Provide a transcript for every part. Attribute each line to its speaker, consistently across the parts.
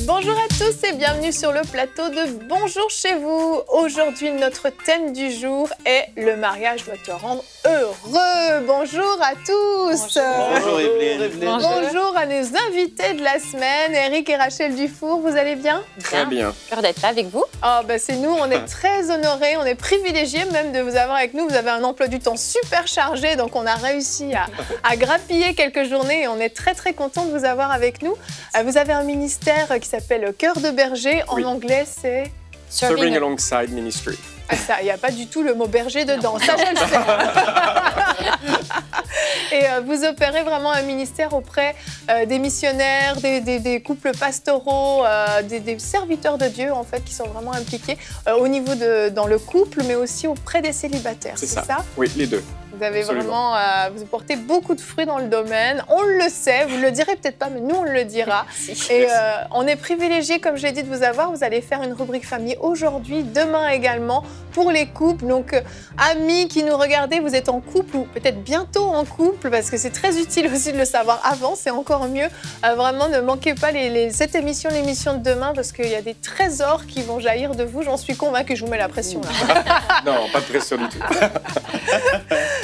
Speaker 1: Bonjour à tous et bienvenue sur le plateau de Bonjour chez vous. Aujourd'hui, notre thème du jour est le mariage doit te rendre heureux. Bonjour à tous.
Speaker 2: Bonjour Evelyne.
Speaker 1: Bonjour à nos invités de la semaine, Eric et Rachel Dufour. Vous allez bien?
Speaker 2: Très bien.
Speaker 3: Peur d'être là avec vous.
Speaker 1: Oh, ben c'est nous, on est très honorés, on est privilégiés même de vous avoir avec nous. Vous avez un emploi du temps super chargé, donc on a réussi à grappiller quelques journées et on est très très contents de vous avoir avec nous. Vous avez un ministère qui s'appelle Cœur de berger. En anglais, c'est
Speaker 2: Serving Alongside Ministry.
Speaker 1: Ah, ça, il n'y a pas du tout le mot berger dedans. Ça, je le sais. Et vous opérez vraiment un ministère auprès des missionnaires, des couples pastoraux, des serviteurs de Dieu, en fait, qui sont vraiment impliqués au niveau dans le couple, mais aussi auprès des célibataires. C'est ça?
Speaker 2: Oui, les deux.
Speaker 1: Vous avez vraiment, vous portez beaucoup de fruits dans le domaine. On le sait, vous ne le direz peut-être pas, mais nous, on le dira. Et on est privilégiés, comme j'ai dit, de vous avoir. Vous allez faire une rubrique famille aujourd'hui, demain également, pour les couples. Donc, amis qui nous regardez, vous êtes en couple ou peut-être bientôt en couple, parce que c'est très utile aussi de le savoir avant, c'est encore mieux. Vraiment, ne manquez pas cette émission, l'émission de demain, parce qu'il y a des trésors qui vont jaillir de vous. J'en suis convaincue, je vous mets la pression là.
Speaker 2: Non, pas de pression du tout.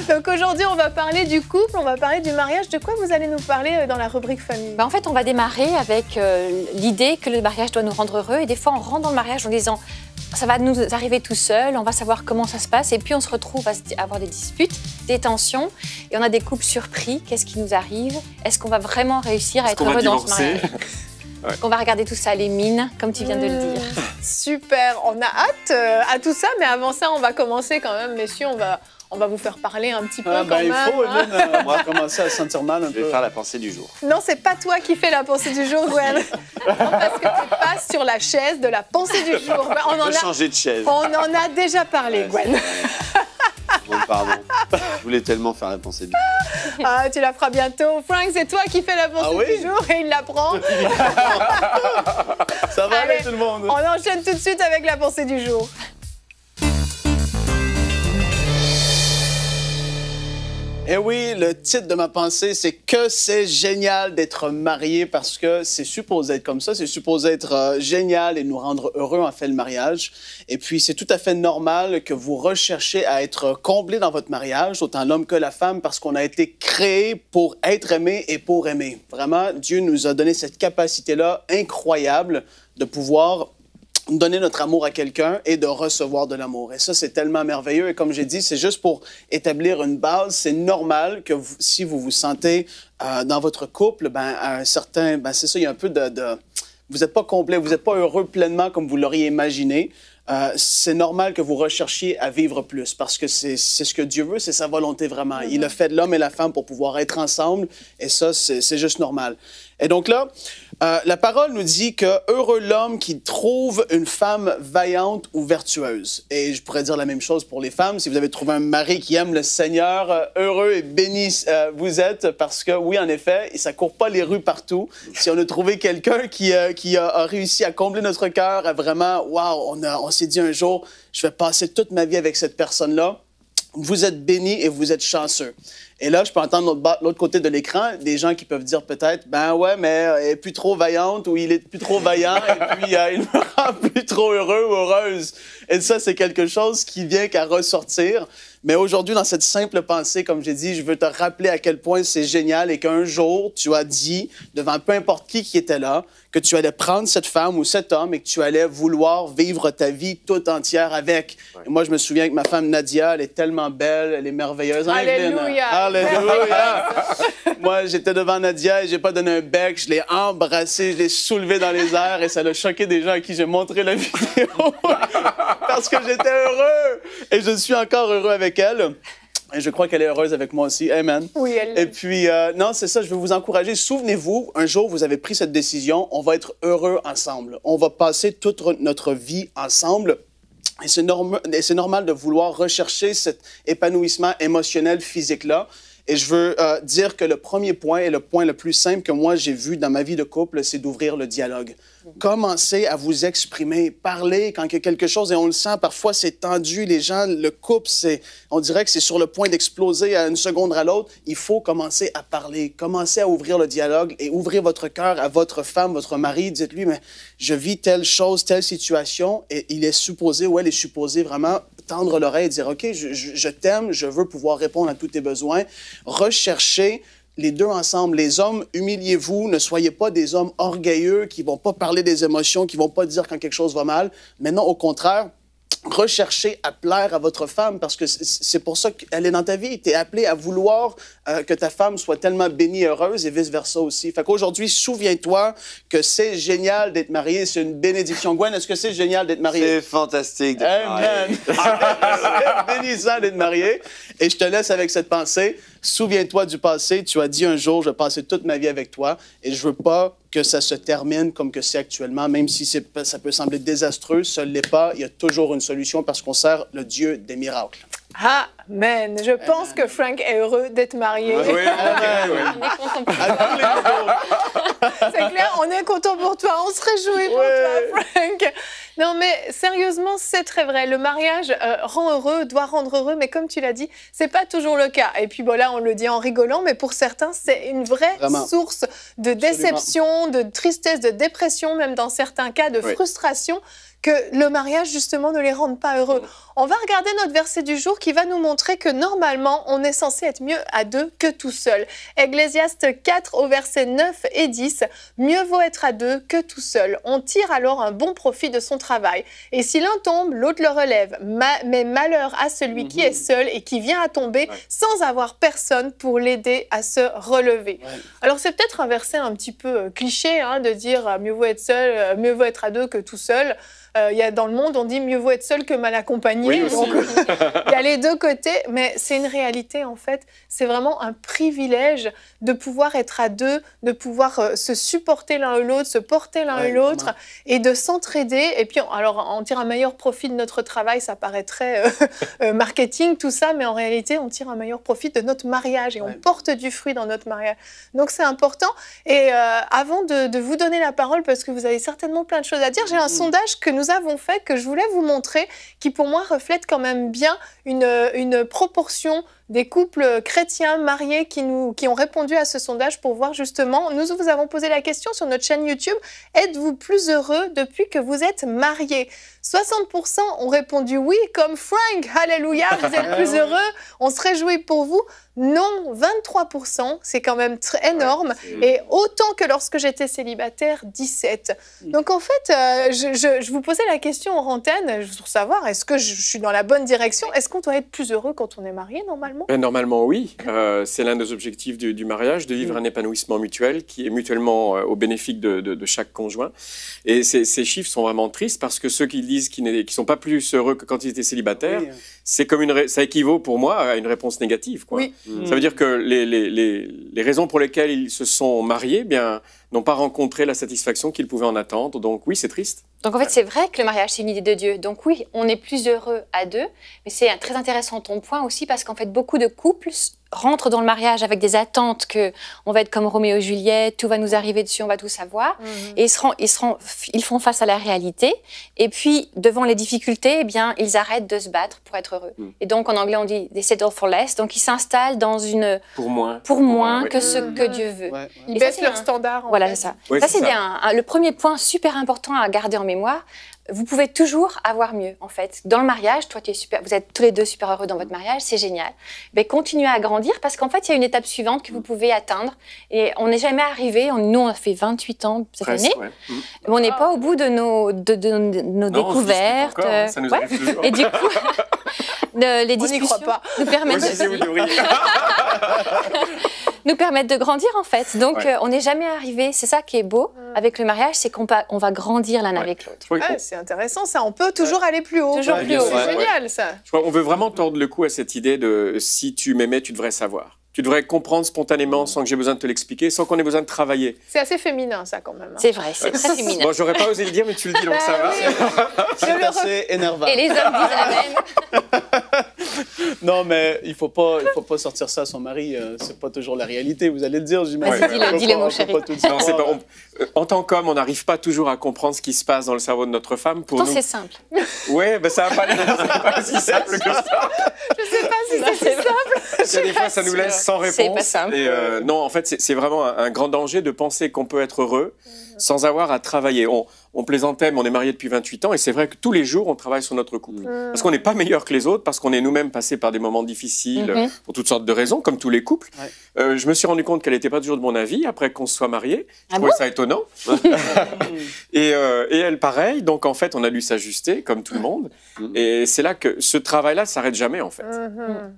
Speaker 1: Donc aujourd'hui, on va parler du couple, on va parler du mariage. De quoi vous allez nous parler dans la rubrique famille?
Speaker 3: En fait, on va démarrer avec l'idée que le mariage doit nous rendre heureux. Et des fois, on rentre dans le mariage en disant ça va nous arriver tout seul, on va savoir comment ça se passe. Et puis, on se retrouve à avoir des disputes, des tensions. Et on a des couples surpris. Qu'est-ce qui nous arrive? Est-ce qu'on va vraiment réussir à être heureux dans ce mariage? Ouais. On va regarder tout ça, les mines, comme tu viens de le dire.
Speaker 1: Super, on a hâte à tout ça. Mais avant ça, on va commencer quand même, messieurs, on va vous faire parler un petit peu quand même.
Speaker 4: Il faut, Evelyne, on va commencer à se sentir mal un peu.
Speaker 2: Je vais faire la pensée du jour.
Speaker 1: Non, c'est pas toi qui fais la pensée du jour, Gwen. Non, parce que tu passes sur la chaise de la pensée du jour.
Speaker 2: On a changé de chaise.
Speaker 1: On en a déjà parlé, Gwen.
Speaker 2: Bon, pardon. Je voulais tellement faire la pensée du jour.
Speaker 1: Ah, tu la feras bientôt. Frank, c'est toi qui fais la pensée du jour et il la prend.
Speaker 4: Ça va
Speaker 1: aller
Speaker 4: tout le monde.
Speaker 1: On enchaîne tout de suite avec la pensée du jour.
Speaker 4: Eh oui, le titre de ma pensée, c'est que c'est génial d'être marié parce que c'est supposé être comme ça, c'est supposé être génial et nous rendre heureux en fait le mariage. Et puis, c'est tout à fait normal que vous recherchez à être comblé dans votre mariage, autant l'homme que la femme, parce qu'on a été créé pour être aimé et pour aimer. Vraiment, Dieu nous a donné cette capacité-là incroyable de pouvoir donner notre amour à quelqu'un et de recevoir de l'amour. Et ça, c'est tellement merveilleux. Et comme j'ai dit, c'est juste pour établir une base. C'est normal que si vous vous sentez dans votre couple, à un certain... c'est ça, il y a un peu vous n'êtes pas complet, vous n'êtes pas heureux pleinement comme vous l'auriez imaginé. C'est normal que vous recherchiez à vivre plus parce que c'est ce que Dieu veut, c'est sa volonté vraiment. Il a fait l'homme et la femme pour pouvoir être ensemble et ça, c'est juste normal. Et donc là, la parole nous dit que heureux l'homme qui trouve une femme vaillante ou vertueuse. Et je pourrais dire la même chose pour les femmes. Si vous avez trouvé un mari qui aime le Seigneur, heureux et béni vous êtes parce que oui, en effet, ça ne court pas les rues partout. Si on a trouvé quelqu'un qui a réussi à combler notre cœur, à vraiment, wow, on s'est dit un jour, je vais passer toute ma vie avec cette personne-là. Vous êtes bénis et vous êtes chanceux. Et là, je peux entendre l'autre côté de l'écran des gens qui peuvent dire peut-être, ben ouais, mais elle est plus trop vaillante ou il est plus trop vaillant et puis il me rend plus trop heureux ou heureuse. Et ça, c'est quelque chose qui vient qu'à ressortir. Mais aujourd'hui, dans cette simple pensée, comme j'ai dit, je veux te rappeler à quel point c'est génial et qu'un jour, tu as dit, devant peu importe qui était là, que tu allais prendre cette femme ou cet homme et que tu allais vouloir vivre ta vie toute entière avec. Ouais. Et moi, je me souviens que ma femme Nadia, elle est tellement belle, elle est merveilleuse. Hein,
Speaker 1: Alléluia!
Speaker 4: Alléluia! Moi, j'étais devant Nadia et j'ai pas donné un bec, je l'ai embrassée, je l'ai soulevée dans les airs et ça l'a choqué des gens à qui j'ai montré la vidéo parce que j'étais heureux et je suis encore heureux avec elle. Et je crois qu'elle est heureuse avec moi aussi. Amen.
Speaker 1: Oui, elle
Speaker 4: Et puis, non, c'est ça, je veux vous encourager. Souvenez-vous, un jour, vous avez pris cette décision, on va être heureux ensemble. On va passer toute notre vie ensemble. Et c'est normal de vouloir rechercher cet épanouissement émotionnel, physique-là. Et je veux dire que le premier point et le point le plus simple que moi j'ai vu dans ma vie de couple, c'est d'ouvrir le dialogue. Commencez à vous exprimer, parler quand il y a quelque chose, et on le sent, parfois c'est tendu, les gens, le couple, on dirait que c'est sur le point d'exploser à une seconde à l'autre. Il faut commencer à parler, commencer à ouvrir le dialogue et ouvrir votre cœur à votre femme, votre mari. Dites-lui, mais je vis telle chose, telle situation, et il est supposé, ou elle est supposée vraiment tendre l'oreille et dire, OK, je t'aime, je veux pouvoir répondre à tous tes besoins. Recherchez les deux ensemble. Les hommes, humiliez-vous, ne soyez pas des hommes orgueilleux qui ne vont pas parler des émotions, qui ne vont pas dire quand quelque chose va mal. Mais non, au contraire, recherchez à plaire à votre femme parce que c'est pour ça qu'elle est dans ta vie. Tu es appelé à vouloir que ta femme soit tellement bénie et heureuse et vice-versa aussi. Fait qu'aujourd'hui, souviens-toi que c'est génial d'être marié. C'est une bénédiction. Gwen, est-ce que c'est génial d'être marié?
Speaker 2: C'est fantastique d'être marié.
Speaker 4: C'est bénissant d'être marié. Et je te laisse avec cette pensée. Souviens-toi du passé. Tu as dit un jour, je vais passer toute ma vie avec toi et je veux pas que ça se termine comme que c'est actuellement, même si ça peut sembler désastreux, ça ne l'est pas. Il y a toujours une solution parce qu'on sert le Dieu des miracles.
Speaker 1: Amen. Je pense que Frank est heureux d'être marié.
Speaker 2: Oui,
Speaker 3: On est content pour toi.
Speaker 1: C'est clair, on est content pour toi. On se réjouit pour toi, Frank. Non, mais sérieusement, c'est très vrai. Le mariage rend heureux, doit rendre heureux, mais comme tu l'as dit, c'est pas toujours le cas. Et puis bon, là, on le dit en rigolant, mais pour certains, c'est une vraie source de déception, de tristesse, de dépression, même dans certains cas, de frustration, que le mariage, justement, ne les rende pas heureux. On va regarder notre verset du jour qui va nous montrer que normalement, on est censé être mieux à deux que tout seul. Ecclésiaste 4 au verset 9 et 10. Mieux vaut être à deux que tout seul. On tire alors un bon profit de son travail. Et si l'un tombe, l'autre le relève. Mais malheur à celui qui est seul et qui vient à tomber sans avoir personne pour l'aider à se relever. Alors c'est peut-être un verset un petit peu cliché de dire mieux vaut être seul, mieux vaut être à deux que tout seul. Dans le monde, on dit mieux vaut être seul que mal accompagné.
Speaker 5: Oui,
Speaker 1: donc, il y a les deux côtés, mais c'est une réalité en fait. C'est vraiment un privilège de pouvoir être à deux, de pouvoir se supporter l'un et l'autre, se porter l'un et l'autre et de s'entraider. Et puis, alors, on tire un meilleur profit de notre travail, ça paraît très marketing, tout ça, mais en réalité, on tire un meilleur profit de notre mariage et on porte du fruit dans notre mariage. Donc, c'est important. Et avant de vous donner la parole, parce que vous avez certainement plein de choses à dire, j'ai un sondage que nous avons fait, que je voulais vous montrer, qui pour moi reflète quand même bien une proportion des couples chrétiens mariés qui ont répondu à ce sondage pour voir justement, nous vous avons posé la question sur notre chaîne YouTube, êtes-vous plus heureux depuis que vous êtes mariés? 60% ont répondu oui, comme Frank, alléluia, vous êtes plus heureux, on se réjouit pour vous. Non, 23%, c'est quand même très énorme, et autant que lorsque j'étais célibataire, 17%. Donc en fait, je vous posais la question en antenne pour savoir, est-ce que je suis dans la bonne direction? Est-ce qu'on doit être plus heureux quand on est marié normalement?
Speaker 5: Normalement, oui. C'est l'un des objectifs du mariage, de vivre un épanouissement mutuel qui est mutuellement au bénéfice de chaque conjoint. Et ces chiffres sont vraiment tristes parce que ceux qui disent qu'ils ne sont pas plus heureux que quand ils étaient célibataires, c'est comme ça équivaut pour moi à une réponse négative, quoi. Ça veut dire que les raisons pour lesquelles ils se sont mariés n'ont pas rencontré la satisfaction qu'ils pouvaient en attendre. Donc oui, c'est triste.
Speaker 3: Donc en fait, c'est vrai que le mariage, c'est une idée de Dieu. Donc oui, on est plus heureux à deux. Mais c'est très intéressant ton point aussi parce qu'en fait, beaucoup de couples rentrent dans le mariage avec des attentes que on va être comme Roméo et Juliette, tout va nous arriver dessus, on va tout savoir. Et ils font face à la réalité. Et puis, devant les difficultés, eh bien, ils arrêtent de se battre pour être heureux. Et donc, en anglais, on dit « they settle for less ». Donc, ils s'installent dans une... Pour moins que ce que Dieu veut.
Speaker 1: Ils baissent leur standard.
Speaker 3: Voilà, c'est ça. Ça, c'est le premier point super important à garder en mémoire. Vous pouvez toujours avoir mieux, en fait. Dans le mariage, toi, vous êtes tous les deux super heureux dans votre mariage, c'est génial. Mais continuez à grandir parce qu'en fait, il y a une étape suivante que vous pouvez atteindre. Et on n'est jamais arrivé. Nous, on a fait 28 ans cette année. Mais on n'est pas au bout de nos découvertes.
Speaker 5: Encore, ça nous arrive toujours.
Speaker 3: Et du coup, les discussions nous permettent nous permettent de grandir en fait. Donc on n'est jamais arrivé, c'est ça qui est beau avec le mariage, c'est qu'on va grandir l'un avec l'autre.
Speaker 1: C'est intéressant ça, on peut toujours aller plus haut.
Speaker 3: Toujours plus haut.
Speaker 1: C'est génial ça.
Speaker 5: On veut vraiment tordre le cou à cette idée de si tu m'aimais, tu devrais savoir. Tu devrais comprendre spontanément sans que j'ai besoin de te l'expliquer, sans qu'on ait besoin de travailler.
Speaker 1: C'est assez féminin ça quand même.
Speaker 3: C'est vrai, c'est très féminin.
Speaker 5: Bon, j'aurais pas osé le dire, mais tu le dis donc ça va.
Speaker 4: C'est assez énervant.
Speaker 3: Et les hommes disent amen.
Speaker 4: Non, mais il faut pas sortir ça à son mari. C'est pas toujours la réalité. Vous allez le dire, j'imagine.
Speaker 3: Vas-y, dis-le, mon chéri.
Speaker 5: En tant qu'homme, on n'arrive pas toujours à comprendre ce qui se passe dans le cerveau de notre femme.
Speaker 3: Pourtant, c'est simple.
Speaker 5: Ouais, ben ça n'a pas l'air aussi simple que ça.
Speaker 1: Je sais pas si c'est si simple.
Speaker 5: Des fois, ça nous laisse sans réponse.
Speaker 3: C'est pas simple.
Speaker 5: Et non, en fait, c'est vraiment un grand danger de penser qu'on peut être heureux sans avoir à travailler. On plaisantait, mais on est mariés depuis 28 ans, et c'est vrai que tous les jours, on travaille sur notre couple. Parce qu'on n'est pas meilleur que les autres, parce qu'on est nous-mêmes passés par des moments difficiles, pour toutes sortes de raisons, comme tous les couples. Je me suis rendu compte qu'elle n'était pas toujours de mon avis, après qu'on se soit mariés. Je trouvais ça étonnant. Et elle, pareil. Donc, en fait, on a dû s'ajuster, comme tout le monde. Et c'est là que ce travail-là ne s'arrête jamais, en fait.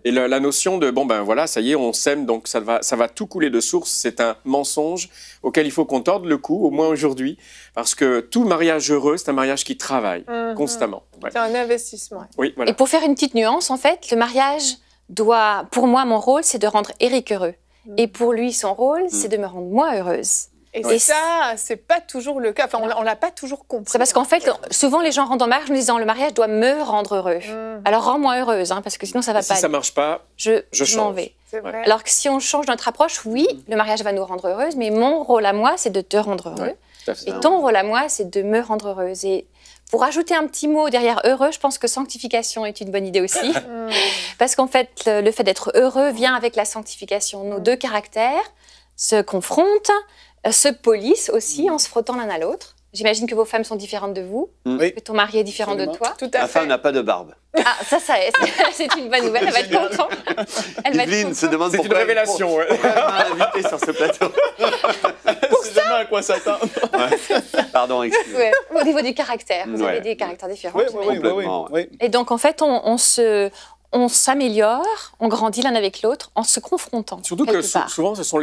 Speaker 5: Et la notion de, bon, ben voilà, ça y est, on s'aime, donc ça va tout couler de source, c'est un mensonge auquel il faut qu'on torde le cou, au moins aujourd'hui, parce que tout mariage heureux, c'est un mariage qui travaille constamment.
Speaker 1: C'est un investissement.
Speaker 5: Oui, voilà.
Speaker 3: Et pour faire une petite nuance, en fait, le mariage doit, pour moi, mon rôle, c'est de rendre Éric heureux. Et pour lui, son rôle, c'est de me rendre moi heureuse.
Speaker 1: Et ça, c'est pas toujours le cas. Enfin, on l'a pas toujours compris.
Speaker 3: C'est parce qu'en fait, souvent les gens rentrent en mariage en disant le mariage doit me rendre heureux. Alors rends-moi heureuse, hein, parce que sinon ça va pas.
Speaker 5: Si ça marche pas, je
Speaker 3: m'en vais.
Speaker 1: C'est vrai.
Speaker 3: Alors que si on change notre approche, oui, le mariage va nous rendre heureuse, mais mon rôle à moi, c'est de te rendre heureux. Et ton rôle à moi, c'est de me rendre heureuse. Et pour ajouter un petit mot derrière heureux, je pense que sanctification est une bonne idée aussi. Parce qu'en fait, le fait d'être heureux vient avec la sanctification. Nos deux caractères se confrontent, se polissent aussi en se frottant l'un à l'autre. J'imagine que vos femmes sont différentes de vous, que ton mari est différent de toi.
Speaker 1: Tout à
Speaker 2: Ma femme n'a pas de barbe.
Speaker 3: Ah, ça c'est une bonne nouvelle, elle va être contente.
Speaker 2: Yveline se demande
Speaker 5: c'est une révélation.
Speaker 2: Pourquoi elle m'a invité sur ce plateau.
Speaker 4: C'est jamais à quoi s'attendre.
Speaker 2: Pardon, excusez-moi.
Speaker 3: Au niveau du caractère, vous avez des caractères différents.
Speaker 4: Oui.
Speaker 3: Et donc en fait, on s'améliore, on grandit l'un avec l'autre en se confrontant.
Speaker 5: Surtout que souvent, ce sont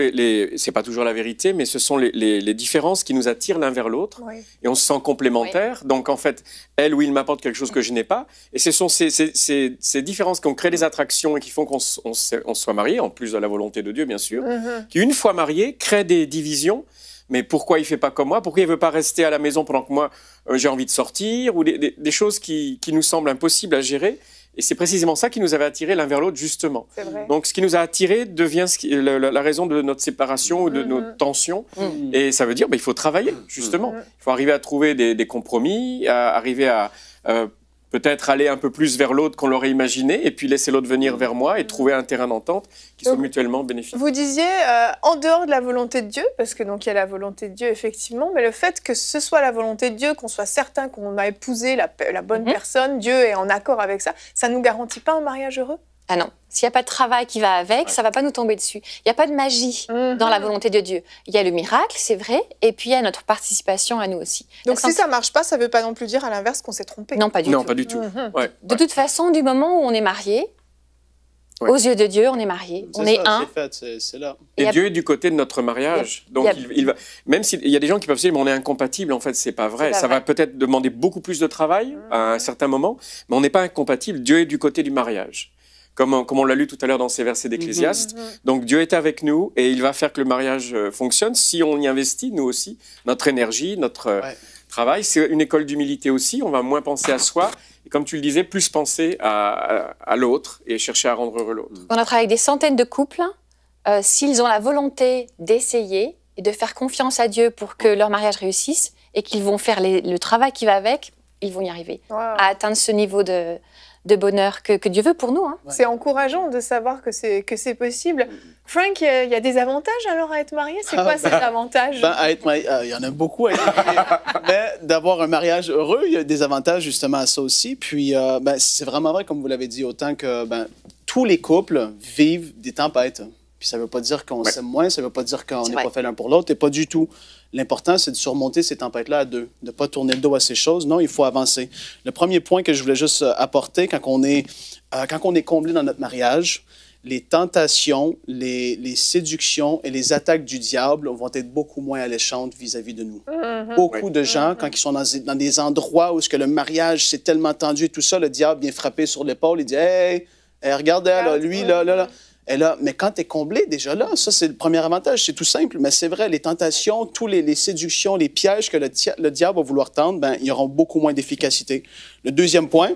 Speaker 5: c'est pas toujours la vérité, mais ce sont les différences qui nous attirent l'un vers l'autre. Et on se sent complémentaires. Donc en fait, elle ou il m'apporte quelque chose que je n'ai pas. Et ce sont ces différences qui ont créé des attractions et qui font qu'on soit mariés, en plus de la volonté de Dieu, bien sûr, qui, une fois mariés, créent des divisions. Mais pourquoi il ne fait pas comme moi? Pourquoi il ne veut pas rester à la maison pendant que moi, j'ai envie de sortir? Ou des choses qui nous semblent impossibles à gérer. Et c'est précisément ça qui nous avait attirés l'un vers l'autre, justement. Donc, ce qui nous a attirés devient la raison de notre séparation ou de nos tensions. Et ça veut dire qu'il faut travailler, justement. Il faut arriver à trouver des compromis, arriver à peut-être aller un peu plus vers l'autre qu'on l'aurait imaginé, et puis laisser l'autre venir vers moi et trouver un terrain d'entente qui soit mutuellement bénéfique.
Speaker 1: Vous disiez, en dehors de la volonté de Dieu, parce que donc il y a la volonté de Dieu, effectivement, mais le fait que ce soit la volonté de Dieu, qu'on soit certain qu'on a épousé la bonne personne, Dieu est en accord avec ça, ça ne nous garantit pas un mariage heureux?
Speaker 3: Ah non, s'il n'y a pas de travail qui va avec, ça ne va pas nous tomber dessus. Il n'y a pas de magie dans la volonté de Dieu. Il y a le miracle, c'est vrai, et puis il y a notre participation à nous aussi.
Speaker 1: Donc si ça ne marche pas, ça ne veut pas non plus dire à l'inverse qu'on s'est trompé.
Speaker 3: Non, pas du tout.
Speaker 5: Non, pas du tout.
Speaker 3: De toute façon, du moment où on est marié, aux yeux de Dieu, on est marié, on est un.
Speaker 4: C'est là.
Speaker 5: Et Dieu est du côté de notre mariage. Donc, il va, même s'il y a des gens qui peuvent se dire, mais on est incompatible, en fait, c'est pas vrai. Ça va peut-être demander beaucoup plus de travail à un certain moment, mais on n'est pas incompatible. Dieu est du côté du mariage. Comme on l'a lu tout à l'heure dans ces versets d'Ecclésiaste. Donc Dieu est avec nous et il va faire que le mariage fonctionne si on y investit, nous aussi, notre énergie, notre travail. C'est une école d'humilité aussi, on va moins penser à soi. Et comme tu le disais, plus penser à l'autre et chercher à rendre heureux l'autre.
Speaker 3: On a travaillé avec des centaines de couples. S'ils ont la volonté d'essayer et de faire confiance à Dieu pour que leur mariage réussisse et qu'ils vont faire le travail qui va avec, ils vont y arriver à atteindre ce niveau de bonheur que Dieu veut pour nous. Hein.
Speaker 1: C'est encourageant de savoir que c'est possible. Frank, il y a des avantages alors à être marié? C'est quoi ces avantages?
Speaker 4: À être marié, il y en a beaucoup à être marié. Mais d'avoir un mariage heureux, il y a des avantages justement à ça aussi. Puis c'est vraiment vrai, comme vous l'avez dit, autant que tous les couples vivent des tempêtes. Puis ça ne veut pas dire qu'on s'aime moins, ça ne veut pas dire qu'on n'est pas fait l'un pour l'autre, et pas du tout. L'important, c'est de surmonter ces tempêtes-là à deux, de ne pas tourner le dos à ces choses. Non, il faut avancer. Le premier point que je voulais juste apporter, quand on est comblé dans notre mariage, les tentations, les séductions et les attaques du diable vont être beaucoup moins alléchantes vis-à-vis de nous. Beaucoup de gens, quand ils sont dans des endroits où ce que le mariage c'est tellement tendu et tout ça, le diable vient frapper sur l'épaule, il dit « Hey, regarde, là, lui, là. » Et là, mais quand tu es comblé, déjà là, ça, c'est le premier avantage. C'est tout simple, mais c'est vrai, les tentations, tous les séductions, les pièges que le diable va vouloir tendre, ben, ils auront beaucoup moins d'efficacité. Le deuxième point,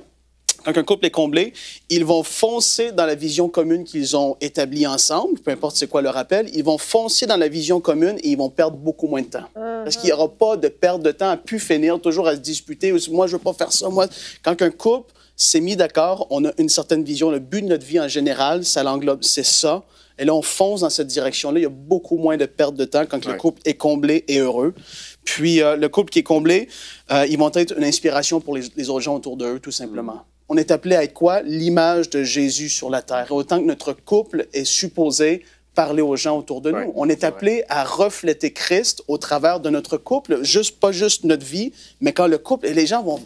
Speaker 4: quand un couple est comblé, ils vont foncer dans la vision commune qu'ils ont établie ensemble, peu importe c'est quoi leur appel, ils vont foncer dans la vision commune et ils vont perdre beaucoup moins de temps. Parce qu'il n'y aura pas de perte de temps à pu finir, toujours à se disputer. Moi, je ne veux pas faire ça. Moi, quand un couple s'est mis d'accord, on a une certaine vision. Le but de notre vie en général, ça l'englobe, c'est ça. Et là, on fonce dans cette direction-là. Il y a beaucoup moins de perte de temps quand le couple est comblé et heureux. Puis, le couple qui est comblé, ils vont être une inspiration pour les autres gens autour d'eux, tout simplement. On est appelé à être quoi? L'image de Jésus sur la terre. Et autant que notre couple est supposé parler aux gens autour de nous. On est appelé à refléter Christ au travers de notre couple, pas juste notre vie, mais quand le couple, et les gens vont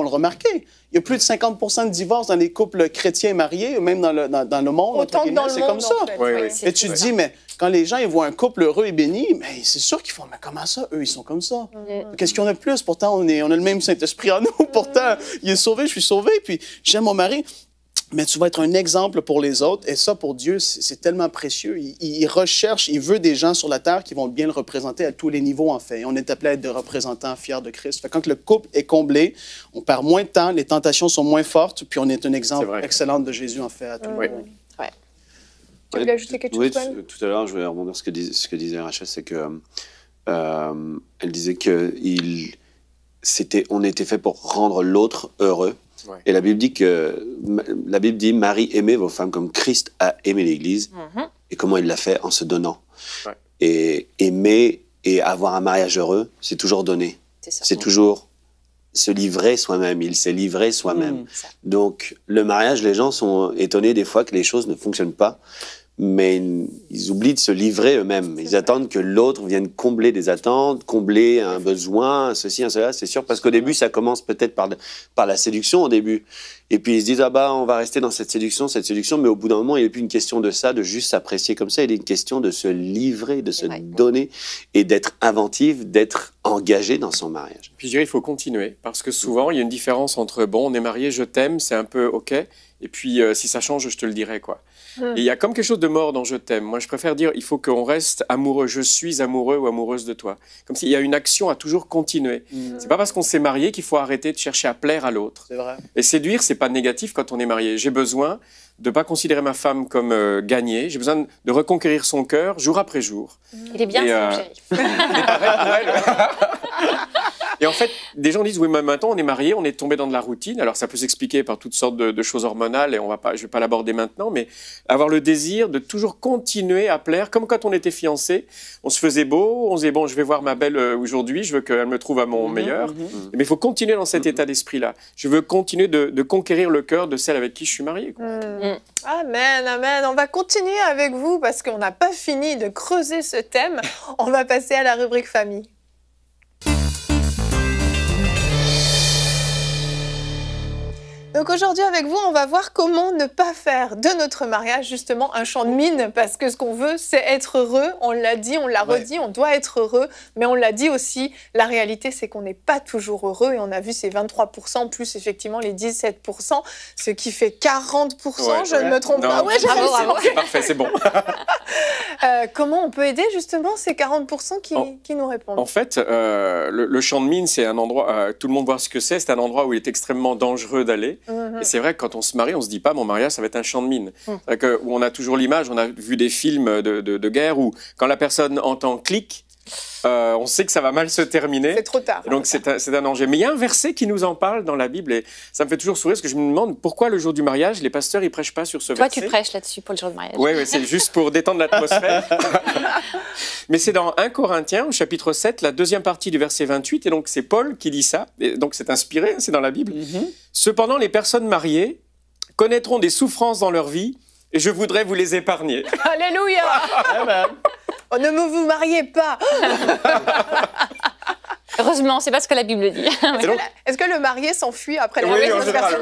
Speaker 4: le remarquer. Il y a plus de 50% de divorces dans les couples chrétiens mariés, même dans le monde.
Speaker 1: Autant que dans le monde,
Speaker 4: c'est comme ça.
Speaker 1: En fait.
Speaker 4: Et tu te dis, mais quand les gens ils voient un couple heureux et béni, mais c'est sûr qu'ils font, mais comment ça? Eux, ils sont comme ça. Qu'est-ce qu'on a de plus? Pourtant, on a le même Saint-Esprit en nous. Pourtant, il est sauvé, je suis sauvé, puis j'aime mon mari. Mais tu vas être un exemple pour les autres. Et ça, pour Dieu, c'est tellement précieux. Il recherche, il veut des gens sur la terre qui vont bien le représenter à tous les niveaux, en fait. Et on est appelé à être des représentants fiers de Christ. Fait que quand le couple est comblé, on perd moins de temps, les tentations sont moins fortes, puis on est un exemple excellent de Jésus, en fait, à tout le monde.
Speaker 1: Tu voulais ajouter quelque chose,
Speaker 2: Oui, tout à l'heure, je voulais rebondir sur ce que disait Rachel, c'est que elle disait que on était fait pour rendre l'autre heureux. Et la Bible dit Marie, aimez vos femmes comme Christ a aimé l'Église. Et comment il l'a fait? En se donnant. Et aimer et avoir un mariage heureux, c'est toujours donner. C'est toujours se livrer soi-même. Il s'est livré soi-même. Donc, le mariage, les gens sont étonnés des fois que les choses ne fonctionnent pas. Mais ils oublient de se livrer eux-mêmes. Ils attendent que l'autre vienne combler des attentes, combler un besoin, ceci, un cela, c'est sûr. Parce qu'au début, ça commence peut-être par la séduction au début. Et puis ils se disent, ah bah, on va rester dans cette séduction. Mais au bout d'un moment, il n'est plus une question de ça, de juste s'apprécier comme ça. Il est une question de se livrer, de se donner et d'être inventif, d'être engagé dans son mariage.
Speaker 5: Puis je dirais, il faut continuer. Parce que souvent, il y a une différence entre, bon, on est marié, je t'aime, c'est un peu OK. Et puis, si ça change, je te le dirai, quoi. Et il y a comme quelque chose de mort dans je t'aime. Moi, je préfère dire, il faut qu'on reste amoureux. Je suis amoureux ou amoureuse de toi. Comme s'il y a une action à toujours continuer. C'est pas parce qu'on s'est marié qu'il faut arrêter de chercher à plaire à l'autre.
Speaker 4: C'est vrai.
Speaker 5: Et séduire, c'est pas négatif quand on est marié. J'ai besoin de pas considérer ma femme comme gagnée. J'ai besoin de reconquérir son cœur jour après jour.
Speaker 3: Il est bien, son chéri.
Speaker 5: Et en fait, des gens disent, oui, mais maintenant, on est mariés, on est tombé dans de la routine. Alors, ça peut s'expliquer par toutes sortes de choses hormonales, et je ne vais pas l'aborder maintenant, mais avoir le désir de toujours continuer à plaire, comme quand on était fiancés. On se faisait beau, on se disait, bon, je vais voir ma belle aujourd'hui, je veux qu'elle me trouve à mon meilleur. Mais il faut continuer dans cet état d'esprit-là. Je veux continuer de conquérir le cœur de celle avec qui je suis marié, quoi.
Speaker 1: Amen, amen. On va continuer avec vous, parce qu'on n'a pas fini de creuser ce thème. On va passer à la rubrique famille. Donc aujourd'hui avec vous, on va voir comment ne pas faire de notre mariage justement un champ de mine, parce que ce qu'on veut, c'est être heureux. On l'a dit, on l'a redit, on doit être heureux, mais on l'a dit aussi, la réalité c'est qu'on n'est pas toujours heureux, et on a vu ces 23% plus effectivement les 17%, ce qui fait 40%, je ne me trompe pas. Ouais,
Speaker 5: c'est parfait, c'est bon.
Speaker 1: Comment on peut aider justement ces 40% qui nous répondent?
Speaker 5: En fait, le champ de mine, c'est un endroit, tout le monde voit ce que c'est un endroit où il est extrêmement dangereux d'aller. Et c'est vrai que quand on se marie, on ne se dit pas mon mariage, ça va être un champ de mine. Où on a toujours l'image, on a vu des films de guerre où quand la personne entend clic, on sait que ça va mal se terminer.
Speaker 1: C'est trop tard.
Speaker 5: Et donc c'est un danger. Mais il y a un verset qui nous en parle dans la Bible et ça me fait toujours sourire parce que je me demande pourquoi le jour du mariage, les pasteurs ils prêchent pas sur ce verset.
Speaker 3: Toi tu prêches là-dessus pour le jour du mariage.
Speaker 5: Oui, c'est juste pour détendre l'atmosphère. Mais c'est dans 1 Corinthiens, au chapitre 7, la deuxième partie du verset 28, et donc c'est Paul qui dit ça, et donc c'est inspiré, c'est dans la Bible. Cependant, les personnes mariées connaîtront des souffrances dans leur vie, et je voudrais vous les épargner.
Speaker 1: Alléluia. Oh, ne vous mariez pas.
Speaker 3: Heureusement, c'est pas ce que la Bible dit.
Speaker 1: Est-ce que le marié s'enfuit après la
Speaker 5: Oui, en général.